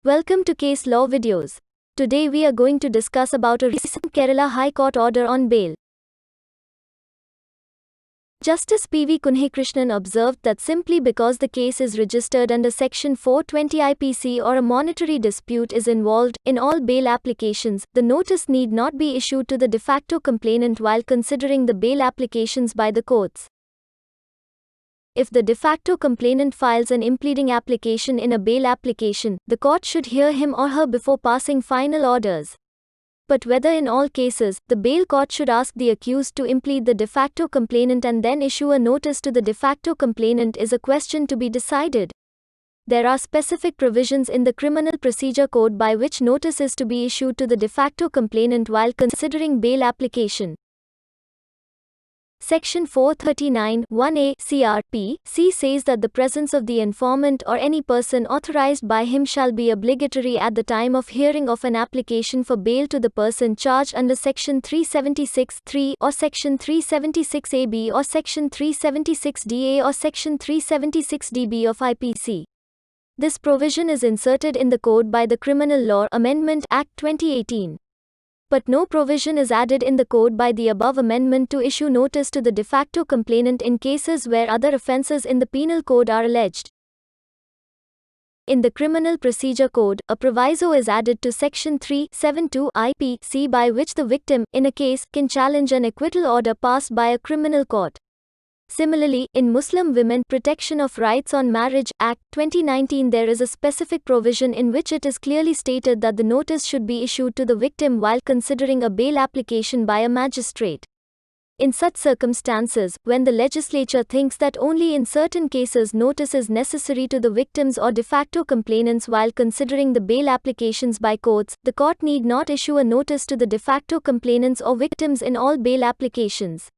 Welcome to Case Law Videos. Today we are going to discuss about a recent Kerala High Court order on bail. Justice P.V. Kunhikrishnan observed that simply because the case is registered under Section 420 IPC or a monetary dispute is involved in all bail applications, the notice need not be issued to the de facto complainant while considering the bail applications by the courts. If the de facto complainant files an impleading application in a bail application, the court should hear him or her before passing final orders. But whether in all cases, the bail court should ask the accused to implead the de facto complainant and then issue a notice to the de facto complainant is a question to be decided. There are specific provisions in the Criminal Procedure Code by which notice is to be issued to the de facto complainant while considering bail application. Section 439 (1)A CRPC says that the presence of the informant or any person authorized by him shall be obligatory at the time of hearing of an application for bail to the person charged under Section 376(3) or Section 376(a)(b) or Section 376(d)(a) or Section 376(d)(b) of IPC. This provision is inserted in the Code by the Criminal Law Amendment Act 2018. But no provision is added in the code by the above amendment to issue notice to the de facto complainant in cases where other offences in the Penal Code are alleged. In the Criminal Procedure Code, a proviso is added to Section 372 IPC by which the victim, in a case, can challenge an acquittal order passed by a criminal court. Similarly, in Muslim Women Protection of Rights on Marriage Act 2019 there is a specific provision in which it is clearly stated that the notice should be issued to the victim while considering a bail application by a magistrate. In such circumstances, when the legislature thinks that only in certain cases notice is necessary to the victims or de facto complainants while considering the bail applications by courts, the court need not issue a notice to the de facto complainants or victims in all bail applications.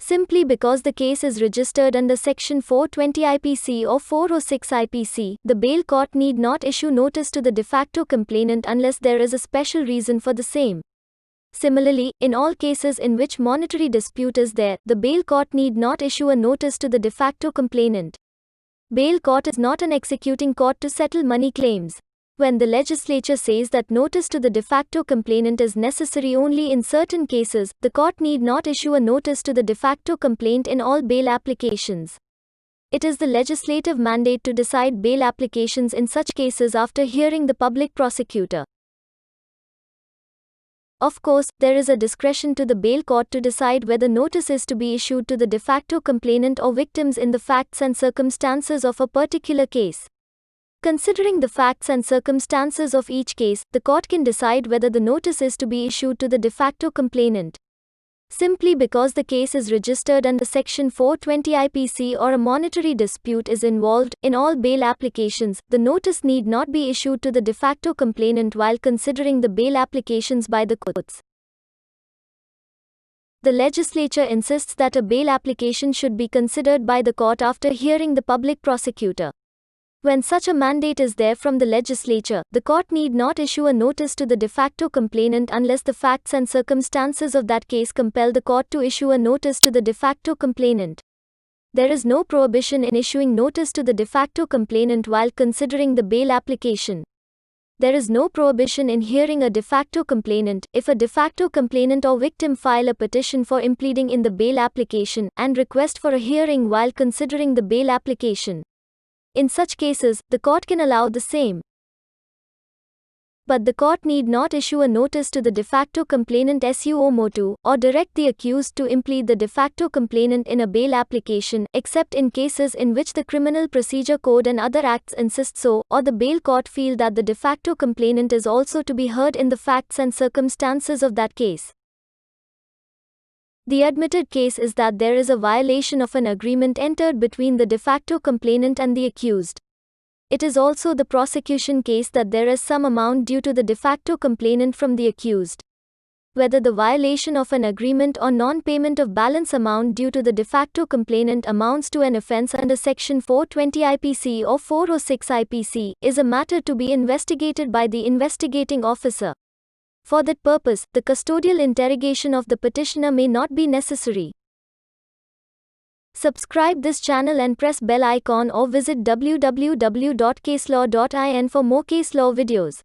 Simply because the case is registered under Section 420 IPC or 406 IPC, the bail court need not issue notice to the de facto complainant unless there is a special reason for the same. Similarly, in all cases in which monetary dispute is there, the bail court need not issue a notice to the de facto complainant. Bail court is not an executing court to settle money claims. When the legislature says that notice to the de facto complainant is necessary only in certain cases, the court need not issue a notice to the de facto complaint in all bail applications. It is the legislative mandate to decide bail applications in such cases after hearing the public prosecutor. Of course, there is a discretion to the bail court to decide whether notice is to be issued to the de facto complainant or victims in the facts and circumstances of a particular case. Considering the facts and circumstances of each case, the court can decide whether the notice is to be issued to the de facto complainant. Simply because the case is registered under Section 420 IPC or a monetary dispute is involved in all bail applications, the notice need not be issued to the de facto complainant while considering the bail applications by the courts. The legislature insists that a bail application should be considered by the court after hearing the public prosecutor. When such a mandate is there from the legislature, the court need not issue a notice to the de facto complainant unless the facts and circumstances of that case compel the court to issue a notice to the de facto complainant. There is no prohibition in issuing notice to the de facto complainant while considering the bail application. There is no prohibition in hearing a de facto complainant if a de facto complainant or victim file a petition for impleading in the bail application and request for a hearing while considering the bail application. In such cases, the court can allow the same. But the court need not issue a notice to the de facto complainant suo motu, or direct the accused to implead the de facto complainant in a bail application, except in cases in which the Criminal Procedure Code and other acts insist so, or the bail court feel that the de facto complainant is also to be heard in the facts and circumstances of that case. The admitted case is that there is a violation of an agreement entered between the de facto complainant and the accused. It is also the prosecution case that there is some amount due to the de facto complainant from the accused. Whether the violation of an agreement or non-payment of balance amount due to the de facto complainant amounts to an offence under Section 420 IPC or 406 IPC is a matter to be investigated by the investigating officer. For that purpose, the custodial interrogation of the petitioner may not be necessary. Subscribe this channel and press bell icon or visit www.caselaw.in for more case law videos.